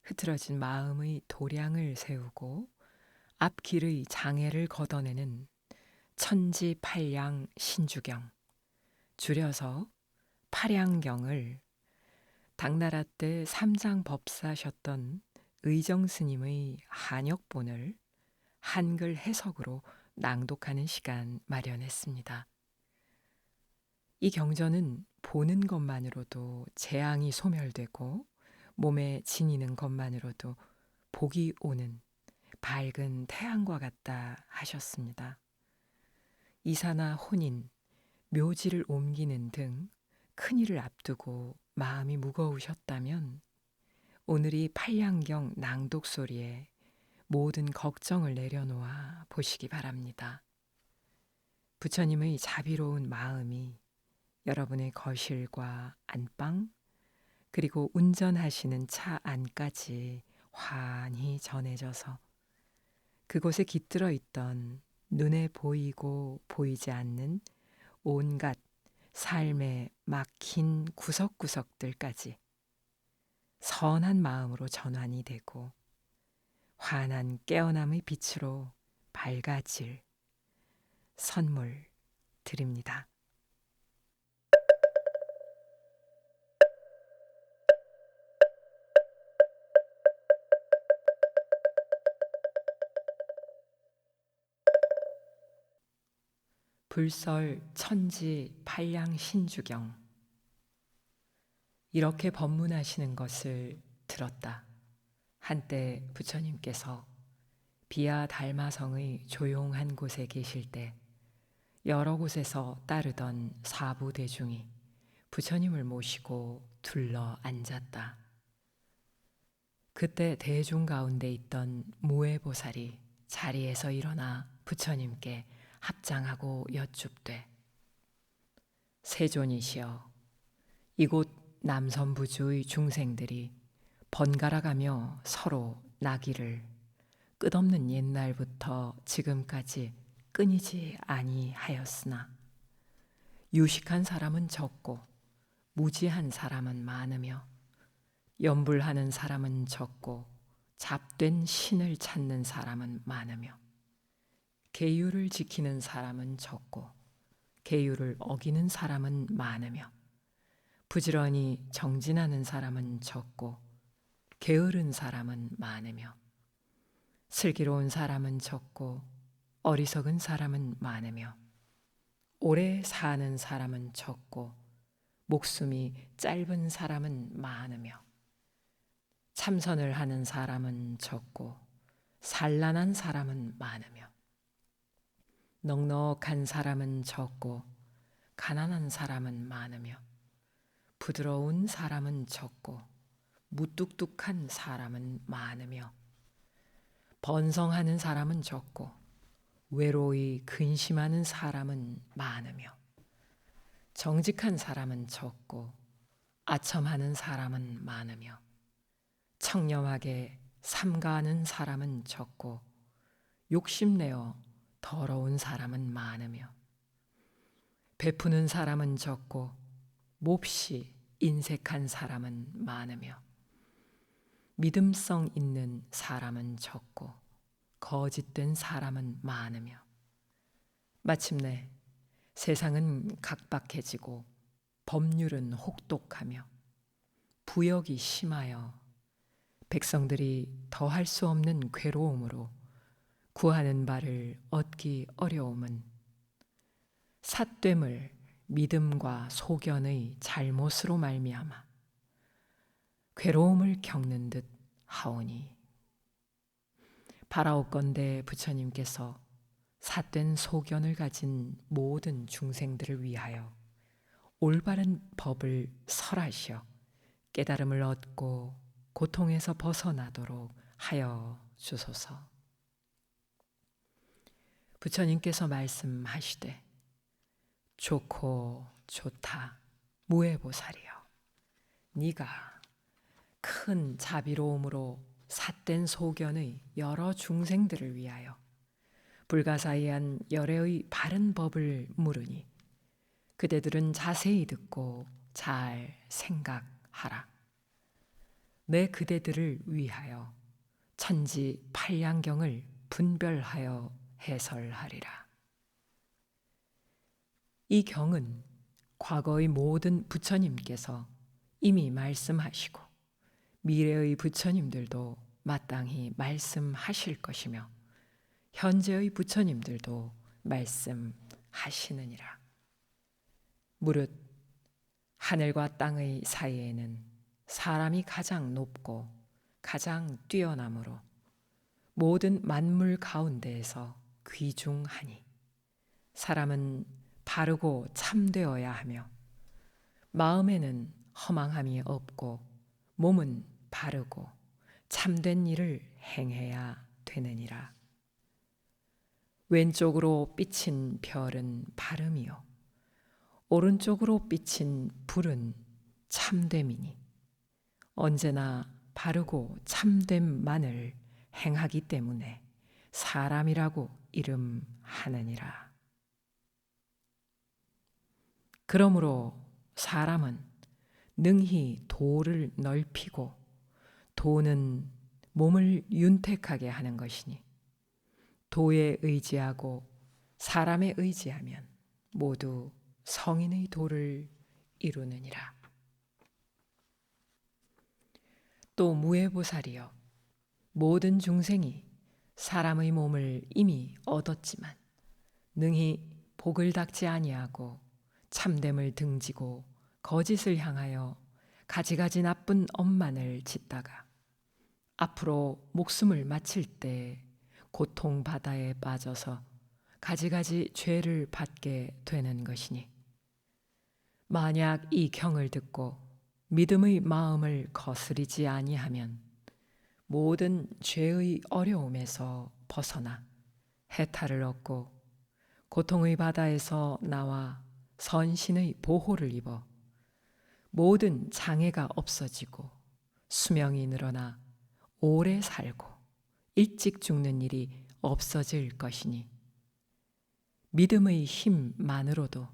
흐트러진 마음의 도량을 세우고 앞길의 장애를 걷어내는 천지팔량 신주경, 줄여서 팔양경을 당나라 때 삼장법사셨던 의정스님의 한역본을 한글 해석으로 낭독하는 시간 마련했습니다. 이 경전은 보는 것만으로도 재앙이 소멸되고 몸에 지니는 것만으로도 복이 오는 밝은 태양과 같다 하셨습니다. 이사나 혼인, 묘지를 옮기는 등 큰일을 앞두고 마음이 무거우셨다면 오늘이 팔량경 낭독 소리에 모든 걱정을 내려놓아 보시기 바랍니다. 부처님의 자비로운 마음이 여러분의 거실과 안방, 그리고 운전하시는 차 안까지 환히 전해져서 그곳에 깃들어 있던 눈에 보이고 보이지 않는 온갖 삶의 막힌 구석구석들까지 선한 마음으로 전환이 되고 환한 깨어남의 빛으로 밝아질 선물 드립니다. 불설 천지 팔량 신주경. 이렇게 법문하시는 것을 들었다. 한때 부처님께서 비아 달마성의 조용한 곳에 계실 때 여러 곳에서 따르던 사부 대중이 부처님을 모시고 둘러 앉았다. 그때 대중 가운데 있던 무외보살이 자리에서 일어나 부처님께 합장하고 여쭙되, 세존이시여, 이곳 남선부주의 중생들이 번갈아가며 서로 나기를 끝없는 옛날부터 지금까지 끊이지 아니하였으나 유식한 사람은 적고 무지한 사람은 많으며 염불하는 사람은 적고 잡된 신을 찾는 사람은 많으며 계율을 지키는 사람은 적고 계율을 어기는 사람은 많으며 부지런히 정진하는 사람은 적고 게으른 사람은 많으며 슬기로운 사람은 적고 어리석은 사람은 많으며 오래 사는 사람은 적고 목숨이 짧은 사람은 많으며 참선을 하는 사람은 적고 산란한 사람은 많으며 넉넉한 사람은 적고 가난한 사람은 많으며 부드러운 사람은 적고 무뚝뚝한 사람은 많으며 번성하는 사람은 적고 외로이 근심하는 사람은 많으며 정직한 사람은 적고 아첨하는 사람은 많으며 청렴하게 삼가하는 사람은 적고 욕심내어 더러운 사람은 많으며 베푸는 사람은 적고 몹시 인색한 사람은 많으며 믿음성 있는 사람은 적고 거짓된 사람은 많으며 마침내 세상은 각박해지고 법률은 혹독하며 부역이 심하여 백성들이 더할 수 없는 괴로움으로 구하는 바를 얻기 어려움은 삿됨을 믿음과 소견의 잘못으로 말미암아 괴로움을 겪는 듯 하오니, 바라옵건대 부처님께서 삿된 소견을 가진 모든 중생들을 위하여 올바른 법을 설하시어 깨달음을 얻고 고통에서 벗어나도록 하여 주소서. 부처님께서 말씀하시되, 좋고 좋다 무외보살이여, 네가 큰 자비로움으로 삿된 소견의 여러 중생들을 위하여 불가사의한 열애의 바른 법을 물으니 그대들은 자세히 듣고 잘 생각하라. 내 그대들을 위하여 천지 팔량경을 분별하여 해설하리라. 이 경은 과거의 모든 부처님께서 이미 말씀하시고 미래의 부처님들도 마땅히 말씀하실 것이며 현재의 부처님들도 말씀하시느니라. 무릇 하늘과 땅의 사이에는 사람이 가장 높고 가장 뛰어나므로 모든 만물 가운데에서 귀중하니 사람은 바르고 참되어야 하며 마음에는 허망함이 없고 몸은 바르고 참된 일을 행해야 되느니라. 왼쪽으로 비친 별은 바름이요 오른쪽으로 비친 불은 참됨이니 언제나 바르고 참됨만을 행하기 때문에 사람이라고 이름하느니라. 그러므로 사람은 능히 도를 넓히고 도는 몸을 윤택하게 하는 것이니 도에 의지하고 사람에 의지하면 모두 성인의 도를 이루느니라. 또 무해보살이여 모든 중생이 사람의 몸을 이미 얻었지만 능히 복을 닦지 아니하고 참됨을 등지고 거짓을 향하여 가지가지 나쁜 엄만을 짓다가 앞으로 목숨을 마칠 때 고통 바다에 빠져서 가지가지 죄를 받게 되는 것이니 만약 이 경을 듣고 믿음의 마음을 거스리지 아니하면 모든 죄의 어려움에서 벗어나 해탈을 얻고 고통의 바다에서 나와 선신의 보호를 입어 모든 장애가 없어지고 수명이 늘어나 오래 살고 일찍 죽는 일이 없어질 것이니 믿음의 힘만으로도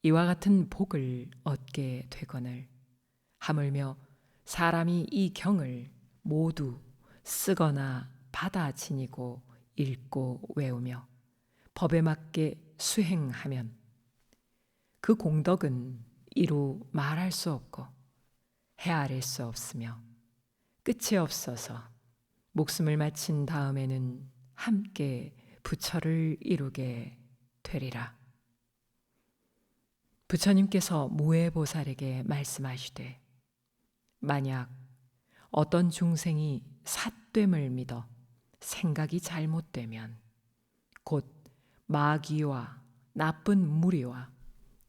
이와 같은 복을 얻게 되거늘 하물며 사람이 이 경을 모두 쓰거나 받아 지니고 읽고 외우며 법에 맞게 수행하면 그 공덕은 이루 말할 수 없고 헤아릴 수 없으며 끝이 없어서 목숨을 마친 다음에는 함께 부처를 이루게 되리라. 부처님께서 무해보살에게 말씀하시되 만약 어떤 중생이 삿됨을 믿어 생각이 잘못되면 곧 마귀와 나쁜 무리와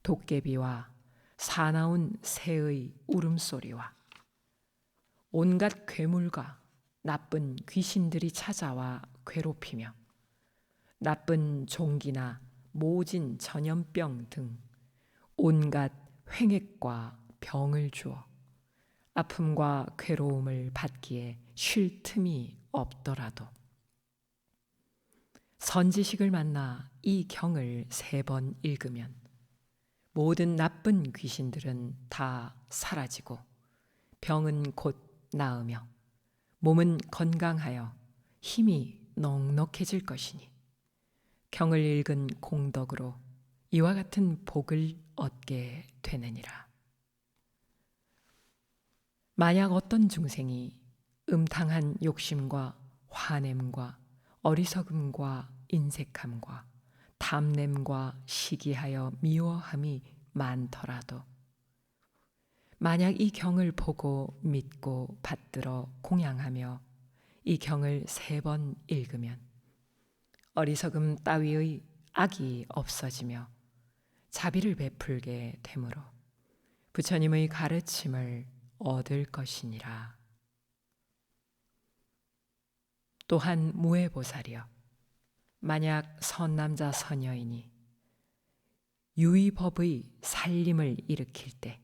도깨비와 사나운 새의 울음소리와 온갖 괴물과 나쁜 귀신들이 찾아와 괴롭히며 나쁜 종기나 모진 전염병 등 온갖 횡액과 병을 주어 아픔과 괴로움을 받기에 쉴 틈이 없더라도 선지식을 만나 이 경을 3번 읽으면 모든 나쁜 귀신들은 다 사라지고 병은 곧 나으며 몸은 건강하여 힘이 넉넉해질 것이니 경을 읽은 공덕으로 이와 같은 복을 얻게 되느니라. 만약 어떤 중생이 음탕한 욕심과 화냄과 어리석음과 인색함과 탐냄과 시기하여 미워함이 많더라도 만약 이 경을 보고 믿고 받들어 공양하며 이 경을 3번 읽으면 어리석음 따위의 악이 없어지며 자비를 베풀게 되므로 부처님의 가르침을 얻을 것이니라. 또한 무해보살이여 만약 선남자 선여인이 유의법의 살림을 일으킬 때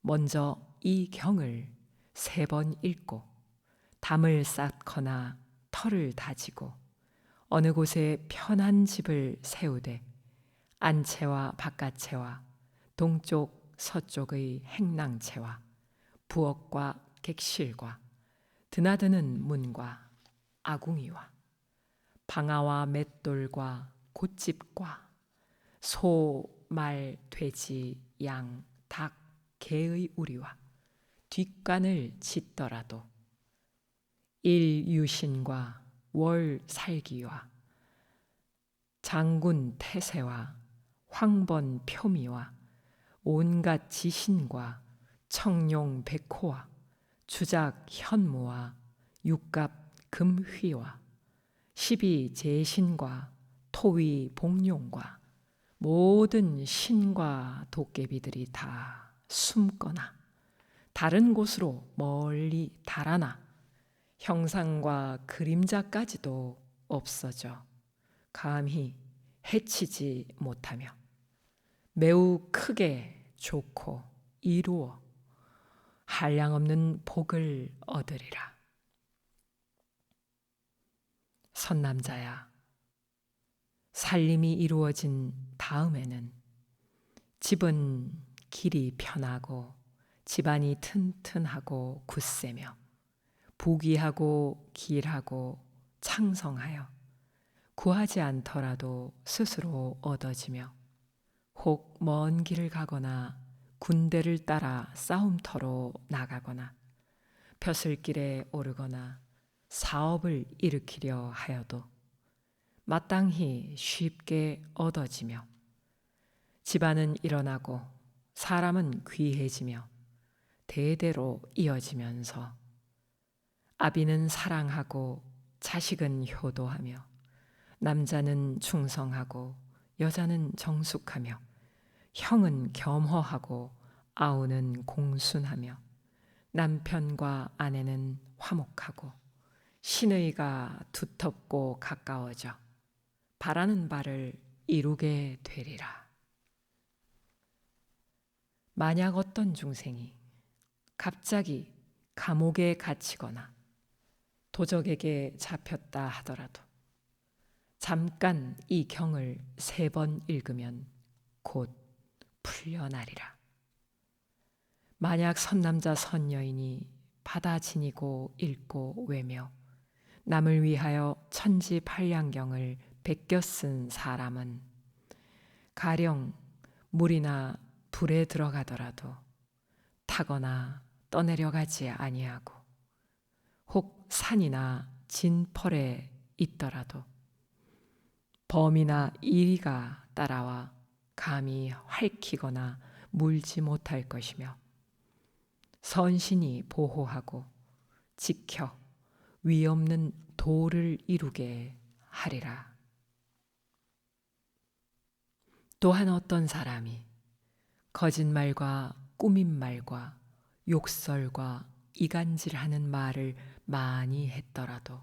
먼저 이 경을 3번 읽고 담을 쌓거나 터를 다지고 어느 곳에 편한 집을 세우되 안채와 바깥채와 동쪽 서쪽의 행랑채와 부엌과 객실과 드나드는 문과 아궁이와 방아와 맷돌과 곶집과 소, 말, 돼지, 양, 닭, 개의 우리와 뒷간을 짓더라도 일유신과 월 살기와 장군 태세와 황번 표미와 온갖 지신과 청룡 백호와 주작 현무와 육갑 금휘와 십이 제신과 토위 복룡과 모든 신과 도깨비들이 다 숨거나 다른 곳으로 멀리 달아나 형상과 그림자까지도 없어져 감히 해치지 못하며 매우 크게 좋고 이루어 한량없는 복을 얻으리라. 선남자야, 살림이 이루어진 다음에는 집은 길이 편하고 집안이 튼튼하고 굳세며 부귀하고 길하고 창성하여 구하지 않더라도 스스로 얻어지며 혹 먼 길을 가거나 군대를 따라 싸움터로 나가거나 벼슬길에 오르거나 사업을 일으키려 하여도 마땅히 쉽게 얻어지며 집안은 일어나고 사람은 귀해지며 대대로 이어지면서 아비는 사랑하고 자식은 효도하며 남자는 충성하고 여자는 정숙하며 형은 겸허하고 아우는 공순하며 남편과 아내는 화목하고 신의가 두텁고 가까워져 바라는 바를 이루게 되리라. 만약 어떤 중생이 갑자기 감옥에 갇히거나 도적에게 잡혔다 하더라도 잠깐 이 경을 3번 읽으면 곧 풀려나리라. 만약 선남자 선여인이 받아 지니고 읽고 외며 남을 위하여 천지팔량경을 베껴 쓴 사람은 가령 물이나 불에 들어가더라도 타거나 떠내려가지 아니하고 혹 산이나 진펄에 있더라도 범이나 이리가 따라와 감히 핥히거나 물지 못할 것이며 선신이 보호하고 지켜 위없는 도를 이루게 하리라. 또한 어떤 사람이 거짓말과 꾸민말과 욕설과 이간질하는 말을 많이 했더라도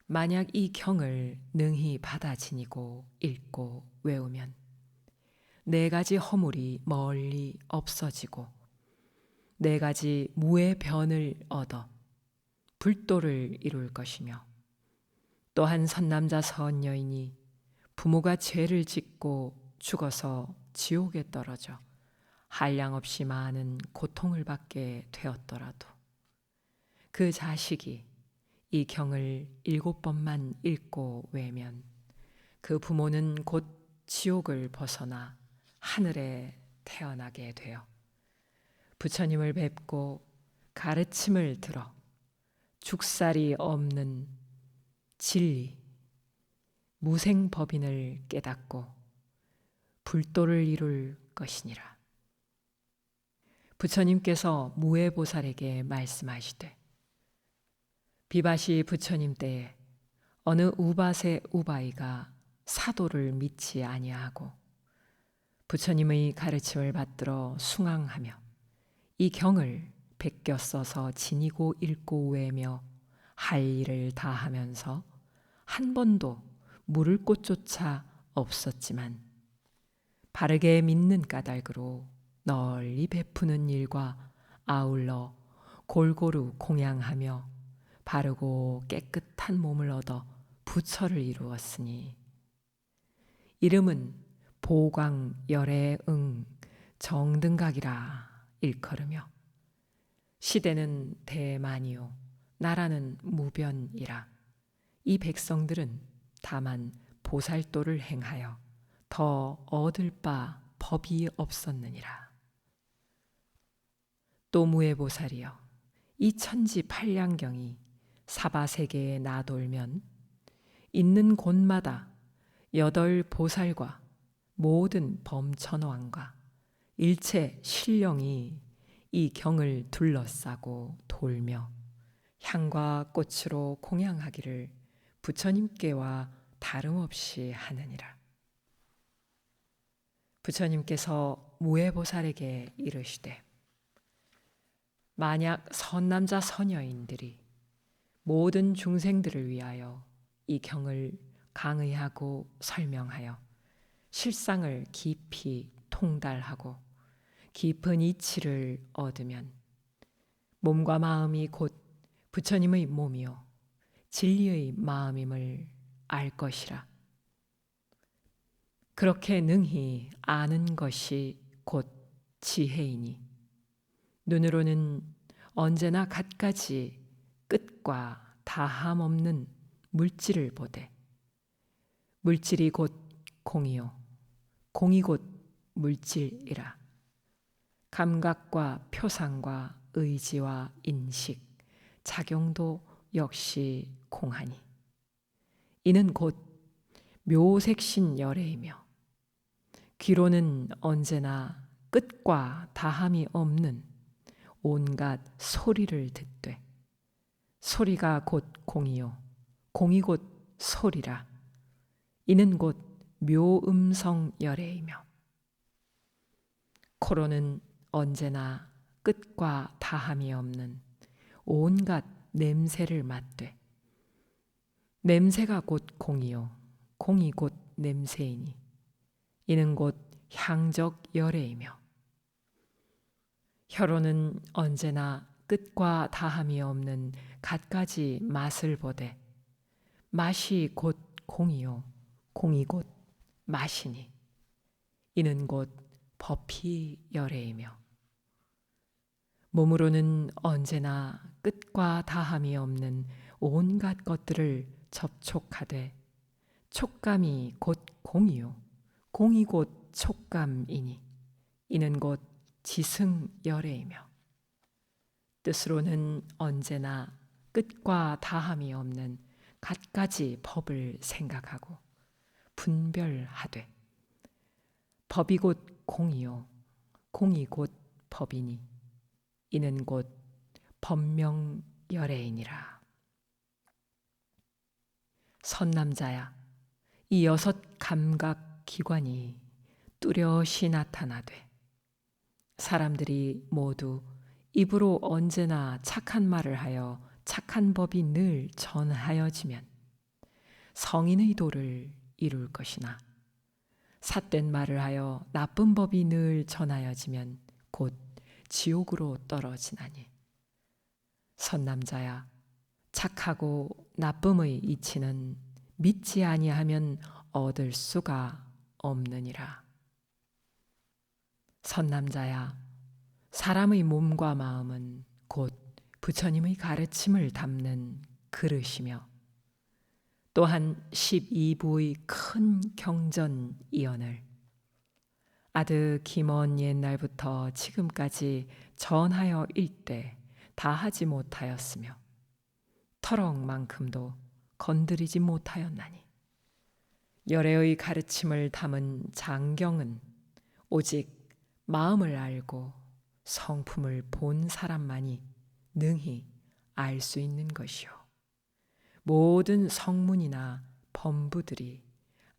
만약 이 경을 능히 받아 지니고 읽고 외우면 4가지 허물이 멀리 없어지고 4가지 무의 변을 얻어 불도를 이룰 것이며 또한 선남자 선여인이 부모가 죄를 짓고 죽어서 지옥에 떨어져 한량없이 많은 고통을 받게 되었더라도 그 자식이 이 경을 7번만 읽고 외면 그 부모는 곧 지옥을 벗어나 하늘에 태어나게 되어 부처님을 뵙고 가르침을 들어 죽살이 없는 진리, 무생법인을 깨닫고 불도를 이룰 것이니라. 부처님께서 무해보살에게 말씀하시되 비바시 부처님 때에 어느 우바세 우바이가 사도를 믿지 아니하고 부처님의 가르침을 받들어 숭앙하며 이 경을 베껴 써서 지니고 읽고 외며 할 일을 다 하면서 한 번도 물을 곳조차 없었지만 바르게 믿는 까닭으로 널리 베푸는 일과 아울러 골고루 공양하며 바르고 깨끗한 몸을 얻어 부처를 이루었으니 이름은 보광열애응 정등각이라 일컬으며 시대는 대만이요 나라는 무변이라. 이 백성들은 다만 보살도를 행하여 더 얻을 바 법이 없었느니라. 또 무에보살이여, 이 천지팔량경이 사바세계에 나돌면 있는 곳마다 8보살과 모든 범천왕과 일체 신령이 이 경을 둘러싸고 돌며 향과 꽃으로 공양하기를 부처님께와 다름없이 하느니라. 부처님께서 무에보살에게 이르시되, 만약 선남자 선여인들이 모든 중생들을 위하여 이 경을 강의하고 설명하여 실상을 깊이 통달하고 깊은 이치를 얻으면 몸과 마음이 곧 부처님의 몸이요 진리의 마음임을 알 것이라. 그렇게 능히 아는 것이 곧 지혜이니 눈으로는 언제나 갖가지 끝과 다함 없는 물질을 보되 물질이 곧 공이요 공이 곧 물질이라. 감각과 표상과 의지와 인식, 작용도 역시 공하니 이는 곧 묘색신열애이며 귀로는 언제나 끝과 다함이 없는 온갖 소리를 듣되 소리가 곧 공이요 공이 곧 소리라. 이는 곧 묘음성열애이며 코로는 언제나 끝과 다함이 없는 온갖 냄새를 맡되 냄새가 곧 공이요 공이 곧 냄새이니 이는 곧 향적열애이며 혀로는 언제나 끝과 다함이 없는 갖가지 맛을 보되 맛이 곧 공이요 공이 곧 맛이니 이는 곧 법희열애이며 몸으로는 언제나 끝과 다함이 없는 온갖 것들을 접촉하되 촉감이 곧 공이요 공이 곧 촉감이니 이는 곧 지승열애이며 뜻으로는 언제나 끝과 다함이 없는 갖가지 법을 생각하고 분별하되 법이 곧 공이요 공이 곧 법이니 이는 곧 법명열애이니라. 선남자야, 이 6 감각 기관이 뚜렷이 나타나되 사람들이 모두 입으로 언제나 착한 말을 하여 착한 법이 늘 전하여지면 성인의 도를 이룰 것이나 삿된 말을 하여 나쁜 법이 늘 전하여지면 곧 지옥으로 떨어지나니 선남자야, 착하고 나쁨의 이치는 믿지 아니하면 얻을 수가 없느니라. 선남자야, 사람의 몸과 마음은 곧 부처님의 가르침을 담는 그릇이며 또한 12부의 큰 경전이언을 아득히 먼 옛날부터 지금까지 전하여 일대 다 하지 못하였으며 터럭만큼도 건드리지 못하였나니 열애의 가르침을 담은 장경은 오직 마음을 알고 성품을 본 사람만이 능히 알 수 있는 것이요 모든 성문이나 범부들이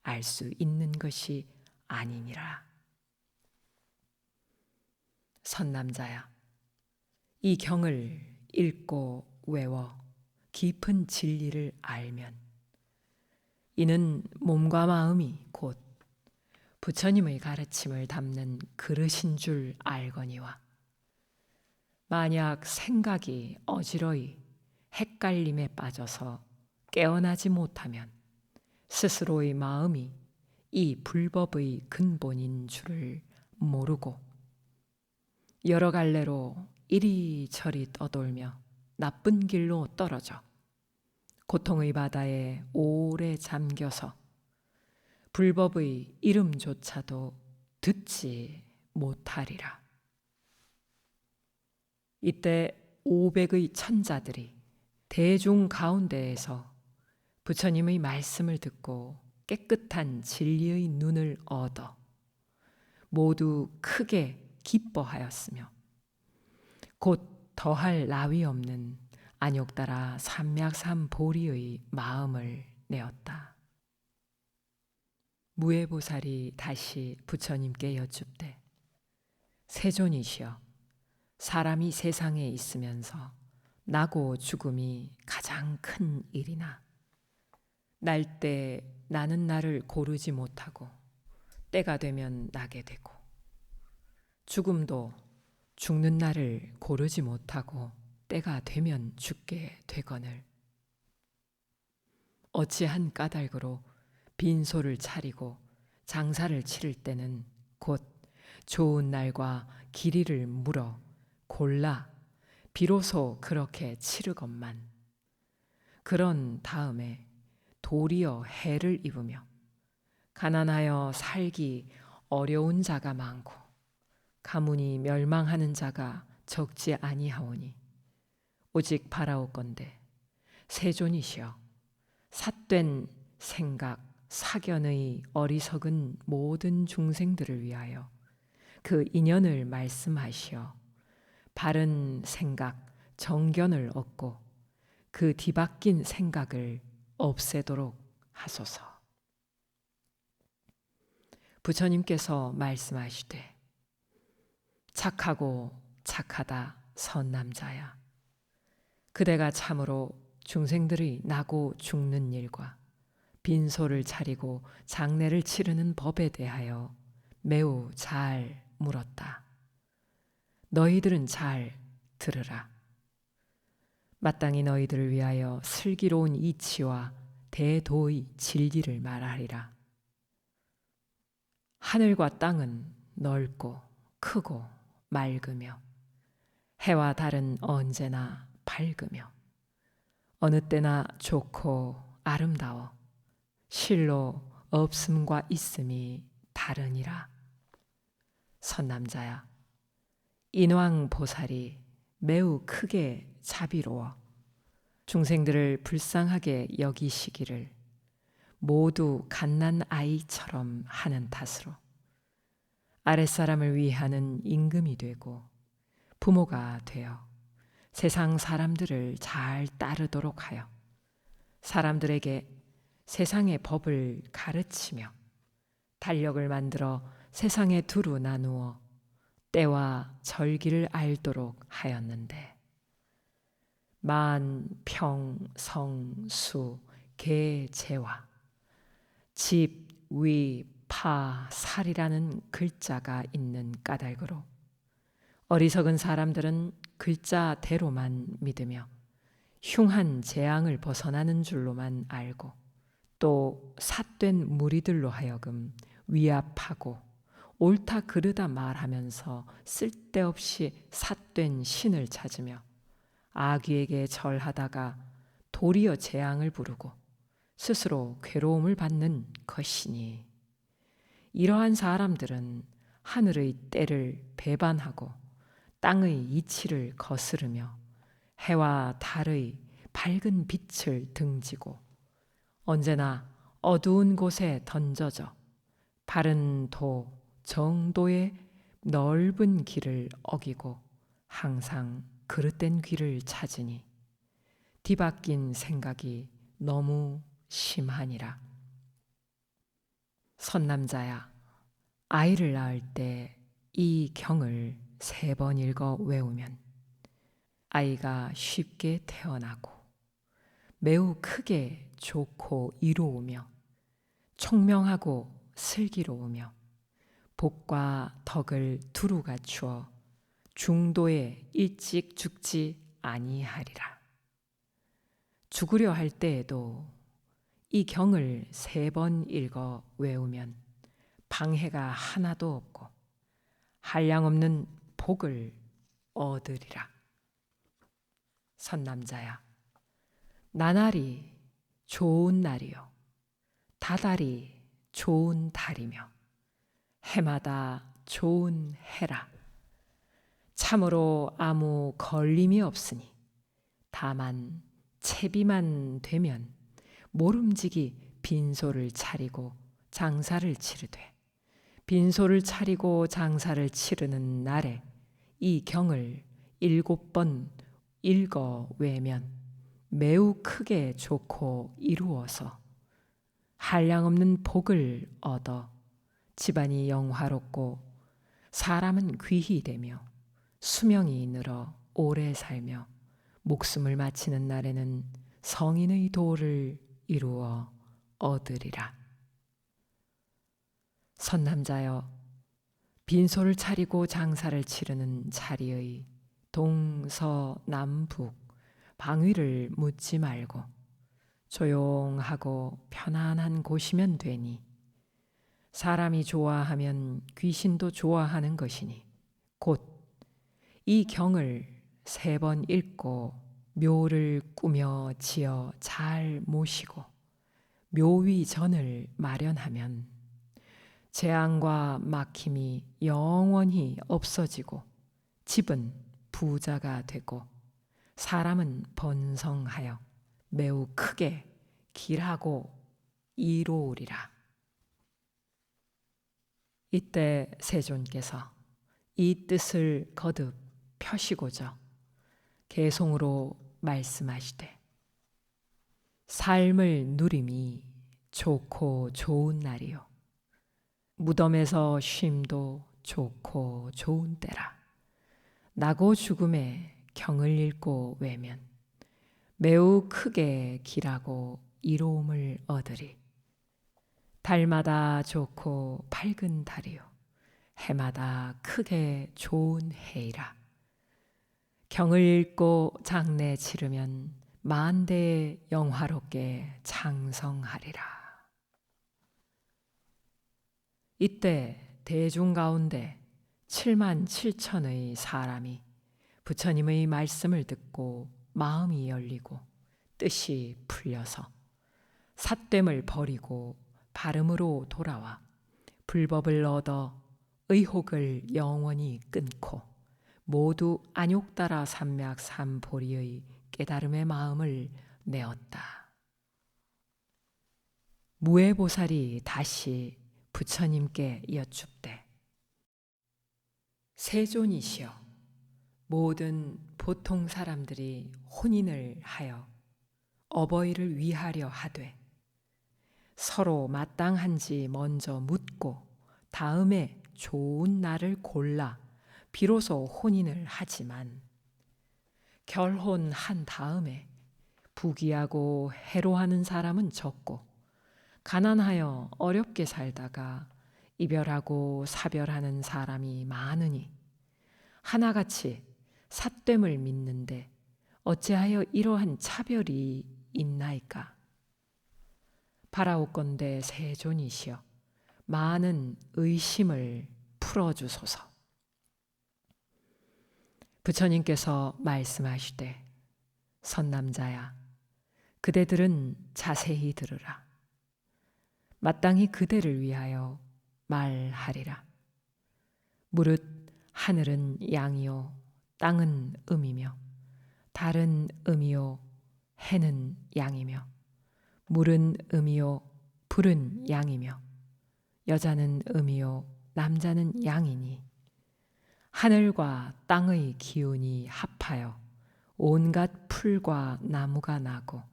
알 수 있는 것이 아니니라. 선남자야, 이 경을 읽고 외워 깊은 진리를 알면 이는 몸과 마음이 곧 부처님의 가르침을 담는 그릇인 줄 알거니와 만약 생각이 어지러이 헷갈림에 빠져서 깨어나지 못하면 스스로의 마음이 이 불법의 근본인 줄을 모르고 여러 갈래로 이리저리 떠돌며 나쁜 길로 떨어져 고통의 바다에 오래 잠겨서 불법의 이름조차도 듣지 못하리라. 이때 500의 천자들이 대중 가운데에서 부처님의 말씀을 듣고 깨끗한 진리의 눈을 얻어 모두 크게 기뻐하였으며 곧 더할 나위 없는 안욕따라 삼맥삼보리의 마음을 내었다. 무예보살이 다시 부처님께 여쭙되 세존이시여, 사람이 세상에 있으면서 나고 죽음이 가장 큰 일이나 날 때 나는 나를 고르지 못하고 때가 되면 나게 되고 죽음도 죽는 날을 고르지 못하고 때가 되면 죽게 되거늘 어찌한 까닭으로 빈소를 차리고 장사를 치를 때는 곧 좋은 날과 길이를 물어 골라 비로소 그렇게 치르건만 그런 다음에 도리어 해를 입으며 가난하여 살기 어려운 자가 많고 가문이 멸망하는 자가 적지 아니하오니 오직 바라옵건대 세존이시여, 삿된 생각 사견의 어리석은 모든 중생들을 위하여 그 인연을 말씀하시어 바른 생각 정견을 얻고 그 뒤바뀐 생각을 없애도록 하소서. 부처님께서 말씀하시되 착하고 착하다 선남자야, 그대가 참으로 중생들의 나고 죽는 일과 빈소를 차리고 장례를 치르는 법에 대하여 매우 잘 물었다. 너희들은 잘 들으라. 마땅히 너희들을 위하여 슬기로운 이치와 대도의 진리를 말하리라. 하늘과 땅은 넓고 크고 맑으며 해와 달은 언제나 밝으며 어느 때나 좋고 아름다워 실로 없음과 있음이 다르니라. 선남자야, 인왕보살이 매우 크게 자비로워 중생들을 불쌍하게 여기시기를 모두 갓난 아이처럼 하는 탓으로 아랫사람을 위하는 임금이 되고 부모가 되어 세상 사람들을 잘 따르도록 하여 사람들에게 세상의 법을 가르치며 달력을 만들어 세상에 두루 나누어 때와 절기를 알도록 하였는데 만, 평, 성, 수, 계, 제와 집, 위, 파, 살이라는 글자가 있는 까닭으로 어리석은 사람들은 글자대로만 믿으며 흉한 재앙을 벗어나는 줄로만 알고 또 삿된 무리들로 하여금 위압하고 옳다 그르다 말하면서 쓸데없이 삿된 신을 찾으며 아귀에게 절하다가 도리어 재앙을 부르고 스스로 괴로움을 받는 것이니 이러한 사람들은 하늘의 때를 배반하고 땅의 이치를 거스르며 해와 달의 밝은 빛을 등지고 언제나 어두운 곳에 던져져 바른 도, 정도의 넓은 길을 어기고 항상 그릇된 길을 찾으니 뒤바뀐 생각이 너무 심하니라. 선남자야, 아이를 낳을 때 이 경을 3번 읽어 외우면 아이가 쉽게 태어나고 매우 크게 좋고 이로우며 총명하고 슬기로우며 복과 덕을 두루 갖추어 중도에 일찍 죽지 아니하리라. 죽으려 할 때에도 이 경을 3번 읽어 외우면 방해가 하나도 없고 한량없는 복을 얻으리라. 선남자야, 나날이 좋은 날이요 다달이 좋은 달이며 해마다 좋은 해라. 참으로 아무 걸림이 없으니 다만 채비만 되면 모름지기 빈소를 차리고 장사를 치르되 빈소를 차리고 장사를 치르는 날에 이 경을 7번 읽어 외면 매우 크게 좋고 이루어서 한량없는 복을 얻어 집안이 영화롭고 사람은 귀히 되며 수명이 늘어 오래 살며 목숨을 마치는 날에는 성인의 도를 이루어 얻으리라. 선남자여, 빈소를 차리고 장사를 치르는 자리의 동서남북 방위를 묻지 말고 조용하고 편안한 곳이면 되니 사람이 좋아하면 귀신도 좋아하는 것이니 곧 이 경을 3번 읽고 묘를 꾸며 지어 잘 모시고 묘위전을 마련하면 재앙과 막힘이 영원히 없어지고 집은 부자가 되고 사람은 번성하여 매우 크게 길하고 이로우리라. 이때 세존께서 이 뜻을 거듭 펴시고자 개송으로 말씀하시되 삶을 누림이 좋고 좋은 날이요 무덤에서 쉼도 좋고 좋은 때라. 나고 죽음에 경을 읽고 외면 매우 크게 길하고 이로움을 얻으리. 달마다 좋고 밝은 달이요 해마다 크게 좋은 해이라. 경을 읽고 장례 치르면 만대에 영화롭게 장성하리라. 이때 대중 가운데 7만 7천의 사람이 부처님의 말씀을 듣고 마음이 열리고 뜻이 풀려서 삿됨을 버리고 바름으로 돌아와 불법을 얻어 의혹을 영원히 끊고 모두 안욕따라 삼맥 삼보리의 깨달음의 마음을 내었다. 무해보살이 다시 부처님께 여쭙되 세존이시여, 모든 보통 사람들이 혼인을 하여 어버이를 위하려 하되 서로 마땅한지 먼저 묻고 다음에 좋은 날을 골라 비로소 혼인을 하지만 결혼한 다음에 부귀하고 해로하는 사람은 적고 가난하여 어렵게 살다가 이별하고 사별하는 사람이 많으니 하나같이 삿됨을 믿는데 어찌하여 이러한 차별이 있나이까? 바라옵건대 세존이시여, 많은 의심을 풀어주소서. 부처님께서 말씀하시되 선남자야, 그대들은 자세히 들으라. 마땅히 그대를 위하여 말하리라. 무릇 하늘은 양이요 땅은 음이며 달은 음이요 해는 양이며 물은 음이요 불은 양이며 여자는 음이요 남자는 양이니 하늘과 땅의 기운이 합하여 온갖 풀과 나무가 나고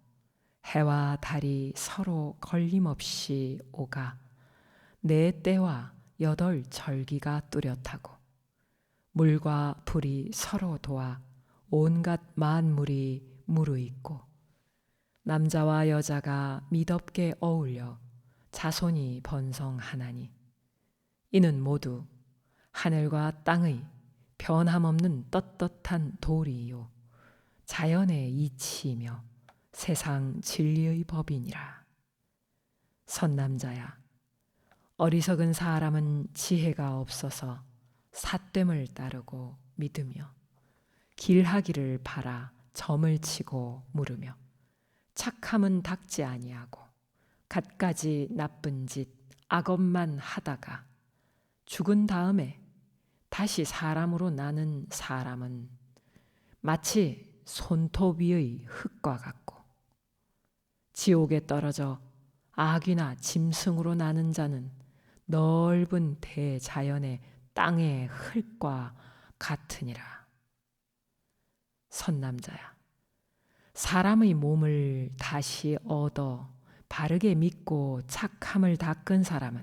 해와 달이 서로 걸림없이 오가 4때와 8절기가 뚜렷하고 물과 불이 서로 도와 온갖 만물이 무르익고 남자와 여자가 미덥게 어울려 자손이 번성하나니 이는 모두 하늘과 땅의 변함없는 떳떳한 도리요 자연의 이치이며 세상 진리의 법이니라. 선남자야, 어리석은 사람은 지혜가 없어서 삿됨을 따르고 믿으며 길하기를 바라 점을 치고 물으며 착함은 닦지 아니하고 갖가지 나쁜 짓 악업만 하다가 죽은 다음에 다시 사람으로 나는 사람은 마치 손톱 위의 흙과 같고 지옥에 떨어져 악귀나 짐승으로 나는 자는 넓은 대자연의 땅의 흙과 같으니라. 선남자야, 사람의 몸을 다시 얻어 바르게 믿고 착함을 닦은 사람은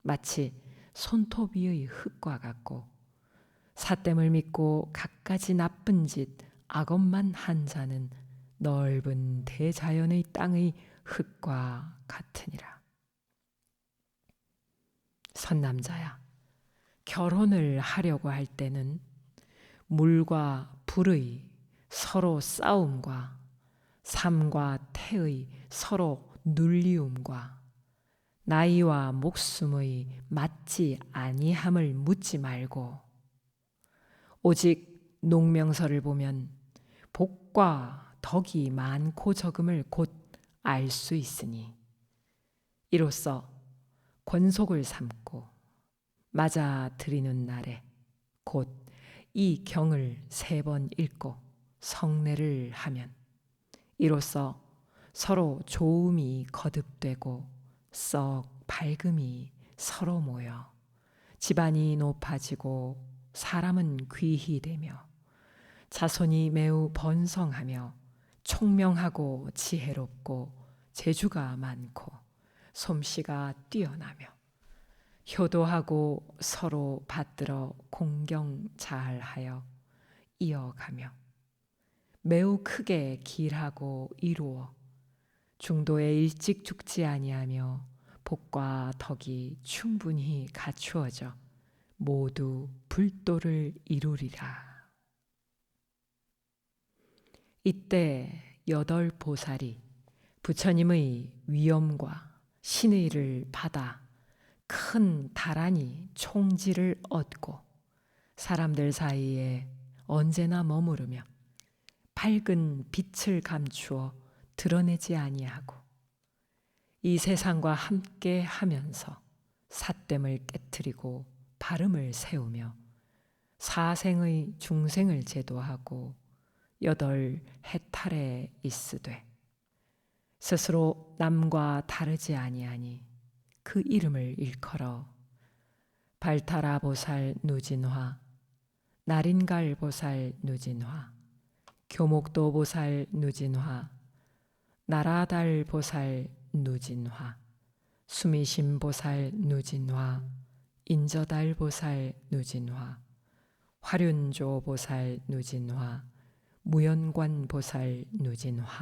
마치 손톱 위의 흙과 같고 삿됨을 믿고 갖가지 나쁜 짓 악업만 한 자는 넓은 대자연의 땅의 흙과 같으니라. 선남자야, 결혼을 하려고 할 때는 물과 불의 서로 싸움과 삶과 태의 서로 눌리움과 나이와 목숨의 맞지 아니함을 묻지 말고 오직 농명서를 보면 복과 덕이 많고 적음을 곧 알 수 있으니 이로써 권속을 삼고 맞아 드리는 날에 곧 이 경을 3번 읽고 성례를 하면 이로써 서로 좋음이 거듭되고 썩 밝음이 서로 모여 집안이 높아지고 사람은 귀히 되며 자손이 매우 번성하며 총명하고 지혜롭고 재주가 많고 솜씨가 뛰어나며 효도하고 서로 받들어 공경 잘하여 이어가며 매우 크게 길하고 이루어 중도에 일찍 죽지 아니하며 복과 덕이 충분히 갖추어져 모두 불도를 이루리라. 이때 8 보살이 부처님의 위엄과 신의를 받아 큰 다란히 총지를 얻고 사람들 사이에 언제나 머무르며 밝은 빛을 감추어 드러내지 아니하고 이 세상과 함께 하면서 삿됨을 깨트리고 바름을 세우며 사생의 중생을 제도하고 8 해탈에 있으되 스스로 남과 다르지 아니하니 그 이름을 일컬어 발타라 보살 누진화, 나린갈 보살 누진화, 교목도 보살 누진화, 나라달 보살 누진화, 수미심 보살 누진화, 인저달 보살 누진화, 화륜조 보살 누진화, 무연관 보살 누진화이니라.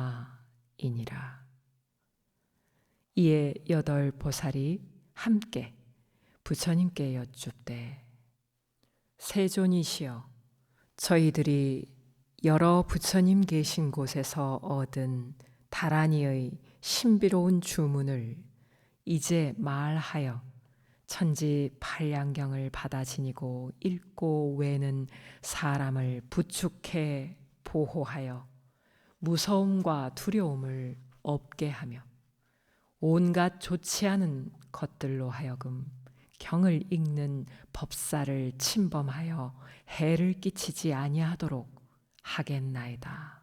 이에 8 보살이 함께 부처님께 여쭙되 세존이시여, 저희들이 여러 부처님 계신 곳에서 얻은 다란이의 신비로운 주문을 이제 말하여 천지 팔량경을 받아 지니고 읽고 외는 사람을 부축해 보호하여 무서움과 두려움을 없게 하며 온갖 좋지 않은 것들로 하여금 경을 읽는 법사를 침범하여 해를 끼치지 아니하도록 하겠나이다.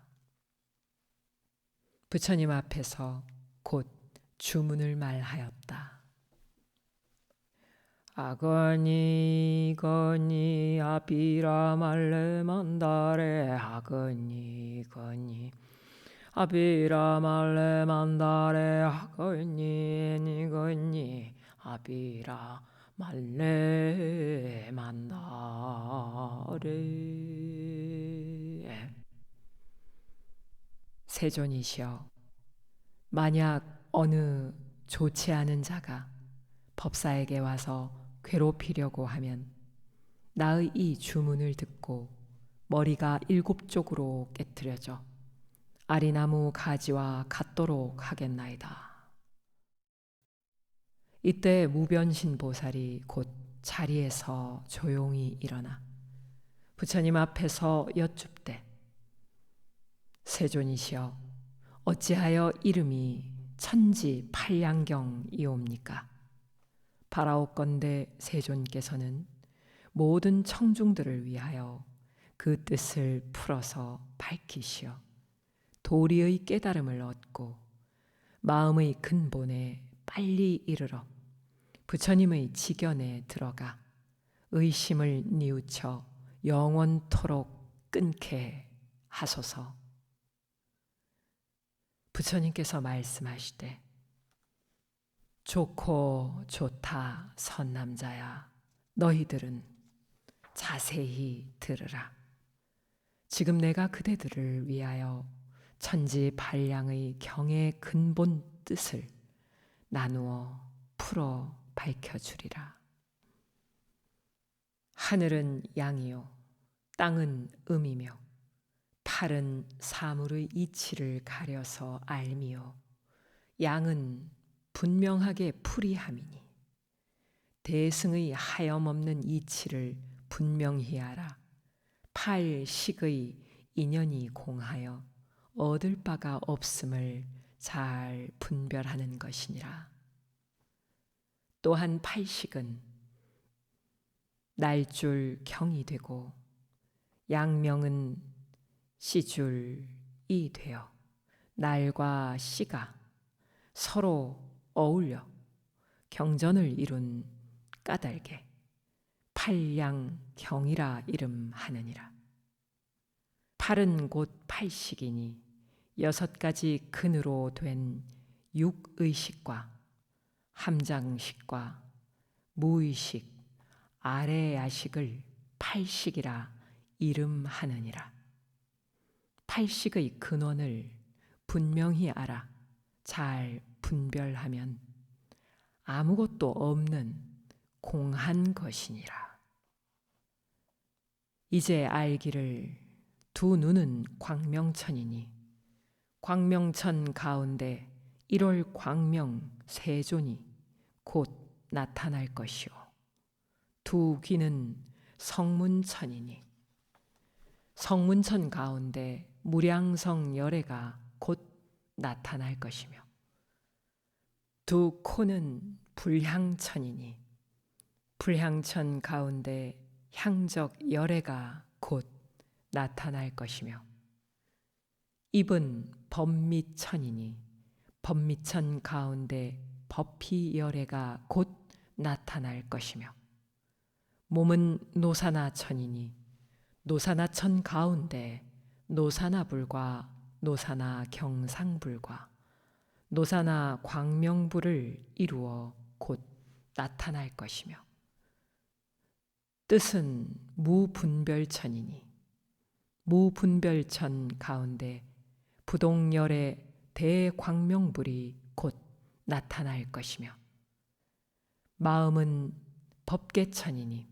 부처님 앞에서 곧 주문을 말하였다. 아거니 거니 아비라 말레 만다레 아거니 거니 아비라 말레 만다레 아거니 니거니 아비라 말레 만다레. 세존이시여, 만약 어느 좋지 않은 자가 법사에게 와서 괴롭히려고 하면 나의 이 주문을 듣고 머리가 7 쪽으로 깨트려져 아리나무 가지와 같도록 하겠나이다. 이때 무변신 보살이 곧 자리에서 조용히 일어나 부처님 앞에서 여쭙되 세존이시여 어찌하여 이름이 천지팔량경이옵니까? 바라옵건대 세존께서는 모든 청중들을 위하여 그 뜻을 풀어서 밝히시어 도리의 깨달음을 얻고 마음의 근본에 빨리 이르러 부처님의 지견에 들어가 의심을 뉘우쳐 영원토록 끊게 하소서. 부처님께서 말씀하시되 좋고 좋다 선남자야, 너희들은 자세히 들으라. 지금 내가 그대들을 위하여 천지발량의 경의 근본 뜻을 나누어 풀어 밝혀주리라. 하늘은 양이요 땅은 음이며 팔은 사물의 이치를 가려서 알미요 양은 분명하게 풀이함이니 대승의 하염없는 이치를 분명히 알아 팔식의 인연이 공하여 얻을 바가 없음을 잘 분별하는 것이니라. 또한 팔식은 날줄 경이 되고 양명은 시줄이 되어 날과 시가 서로 어울려 경전을 이룬 까닭에 팔량경이라 이름하느니라. 팔은 곧 팔식이니 6가지 근으로 된 육의식과 함장식과 무의식, 아래야식을 팔식이라 이름하느니라. 팔식의 근원을 분명히 알아 잘 분별하면 아무것도 없는 공한 것이니라. 이제 알기를 두 눈은 광명천이니 광명천 가운데 1월 광명 세존이 곧 나타날 것이요 두 귀는 성문천이니 성문천 가운데 무량성 열애가 곧 나타날 것이며 두 코는 불향천이니 불향천 가운데 향적 열애가 곧 나타날 것이며 입은 법미천이니 법미천 가운데 법희 열애가 곧 나타날 것이며 몸은 노사나천이니 노사나천 가운데 노사나불과 노사나경상불과 노사나 광명불을 이루어 곧 나타날 것이며 뜻은 무분별천이니 무분별천 가운데 부동열의 대광명불이 곧 나타날 것이며 마음은 법계천이니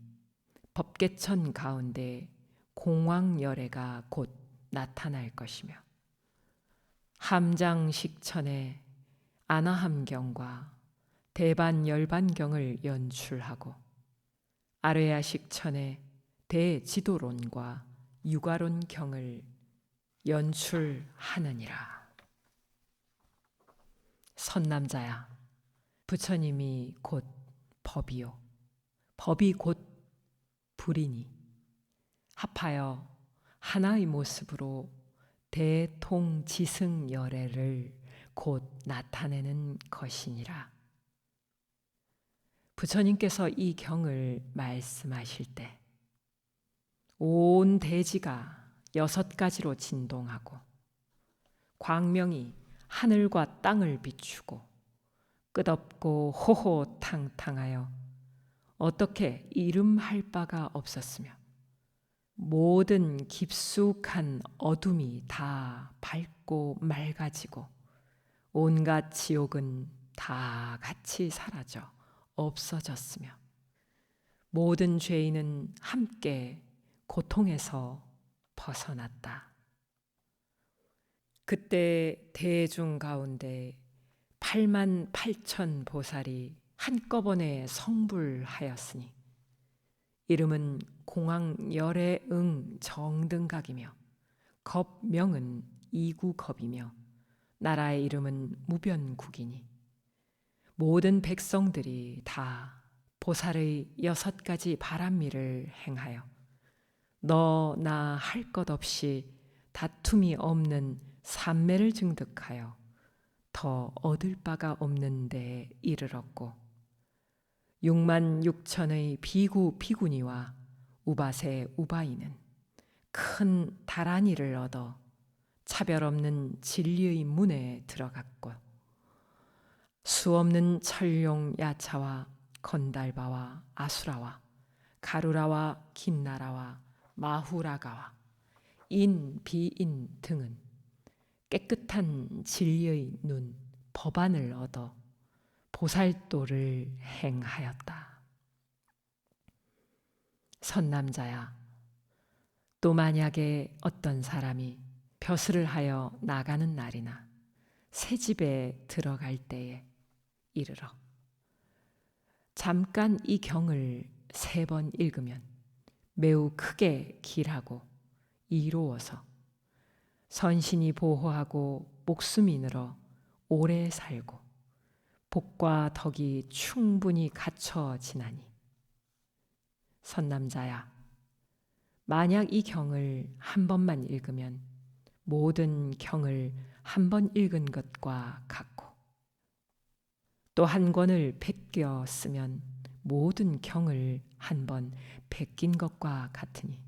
법계천 가운데 공왕열애가 곧 나타날 것이며 함장식천에 아나함경과 대반열반경을 연출하고 아레야식천에 대지도론과 유가론경을 연출하느니라. 선남자야, 부처님이 곧 법이요 법이 곧 불이니 합하여 하나의 모습으로 대통지승열애를 곧 나타내는 것이니라. 부처님께서 이 경을 말씀하실 때 온 대지가 6가지로 진동하고 광명이 하늘과 땅을 비추고 끝없고 호호탕탕하여 어떻게 이름할 바가 없었으며 모든 깊숙한 어둠이 다 밝고 맑아지고 온갖 지옥은 다 같이 사라져 없어졌으며 모든 죄인은 함께 고통에서 벗어났다. 그때 대중 가운데 88,000 보살이 한꺼번에 성불하였으니 이름은 공황열애응 정등각이며 겁명은 이구겁이며 나라의 이름은 무변국이니 모든 백성들이 다 보살의 6가지 바람미를 행하여 너 나 할 것 없이 다툼이 없는 삼매를 증득하여 더 얻을 바가 없는 데에 이르렀고 6만 6천의 비구 비구니와 우바세 우바이는 큰 다란이를 얻어 차별 없는 진리의 문에 들어갔고 수없는 철룡 야차와 건달바와 아수라와 가루라와 긴나라와 마후라가와 인 비인 등은 깨끗한 진리의 눈 법안을 얻어 보살도를 행하였다. 선남자야, 또 만약에 어떤 사람이 벼슬을 하여 나가는 날이나 새 집에 들어갈 때에 이르러 잠깐 이 경을 3번 읽으면 매우 크게 길하고 이로워서 선신이 보호하고 목숨이 늘어 오래 살고 복과 덕이 충분히 갖춰지나니 선남자야, 만약 이 경을 한 번만 읽으면 모든 경을 한 번 읽은 것과 같고 또 한 권을 베껴 쓰면 모든 경을 한 번 베낀 것과 같으니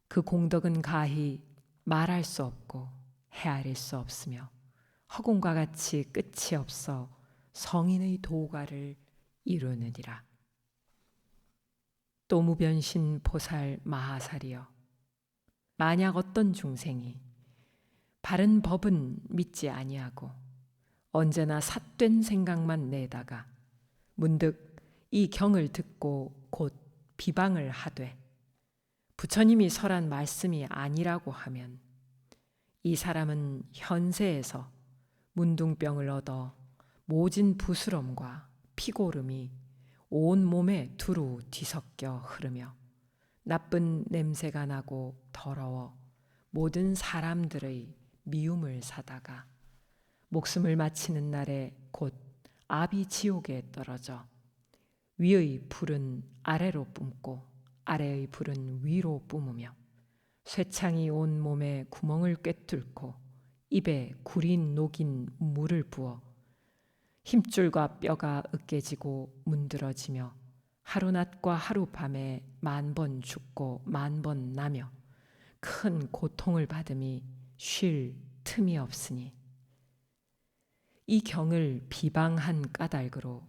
그 공덕은 가히 말할 수 없고 헤아릴 수 없으며 허공과 같이 끝이 없어 성인의 도가를 이루느니라. 또 무변신 보살 마하살이여, 만약 어떤 중생이 바른 법은 믿지 아니하고 언제나 삿된 생각만 내다가 문득 이 경을 듣고 곧 비방을 하되 부처님이 설한 말씀이 아니라고 하면 이 사람은 현세에서 문둥병을 얻어 모진 부스럼과 피고름이 온 몸에 두루 뒤섞여 흐르며 나쁜 냄새가 나고 더러워 모든 사람들의 미움을 사다가 목숨을 마치는 날에 곧 아비지옥에 떨어져 위의 불은 아래로 뿜고 아래의 불은 위로 뿜으며 쇠창이 온 몸에 구멍을 꿰뚫고 입에 구린 녹인 물을 부어 힘줄과 뼈가 으깨지고 문드러지며 하루낮과 하룻밤에 10,000번 죽고 10,000번 나며 큰 고통을 받음이 쉴 틈이 없으니 이 경을 비방한 까닭으로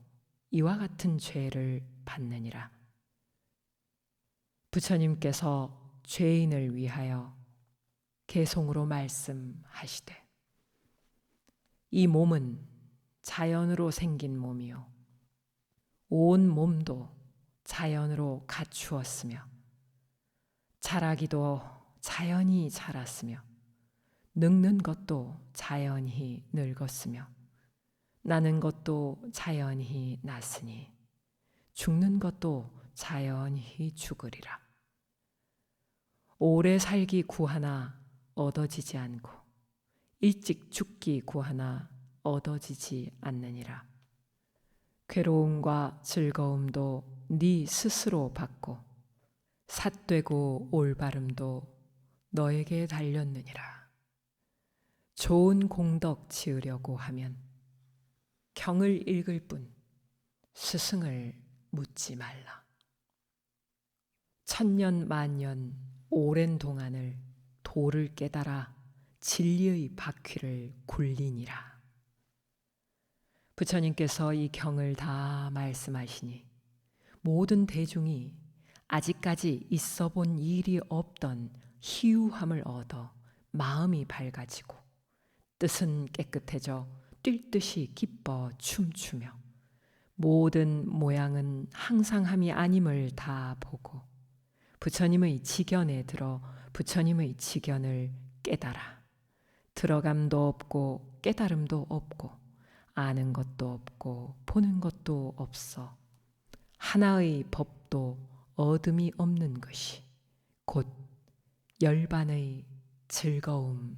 이와 같은 죄를 받느니라. 부처님께서 죄인을 위하여 개송으로 말씀하시되 이 몸은 자연으로 생긴 몸이요 온 몸도 자연으로 갖추었으며 자라기도 자연히 자랐으며 늙는 것도 자연히 늙었으며 나는 것도 자연히 났으니 죽는 것도 자연히 죽으리라. 오래 살기 구하나 얻어지지 않고 일찍 죽기 구하나 얻어지지 않느니라. 괴로움과 즐거움도 네 스스로 받고 삿되고 올바름도 너에게 달렸느니라. 좋은 공덕 지으려고 하면 경을 읽을 뿐 스승을 묻지 말라. 1000년 만년 오랜 동안을 도를 깨달아 진리의 바퀴를 굴리니라. 부처님께서 이 경을 다 말씀하시니 모든 대중이 아직까지 있어 본 일이 없던 희유함을 얻어 마음이 밝아지고 뜻은 깨끗해져 뛸 듯이 기뻐 춤추며 모든 모양은 항상함이 아님을 다 보고 부처님의 지견에 들어 부처님의 지견을 깨달아 들어감도 없고 깨달음도 없고 아는 것도 없고 보는 것도 없어 하나의 법도 어둠이 없는 것이 곧 열반의 즐거움이니라.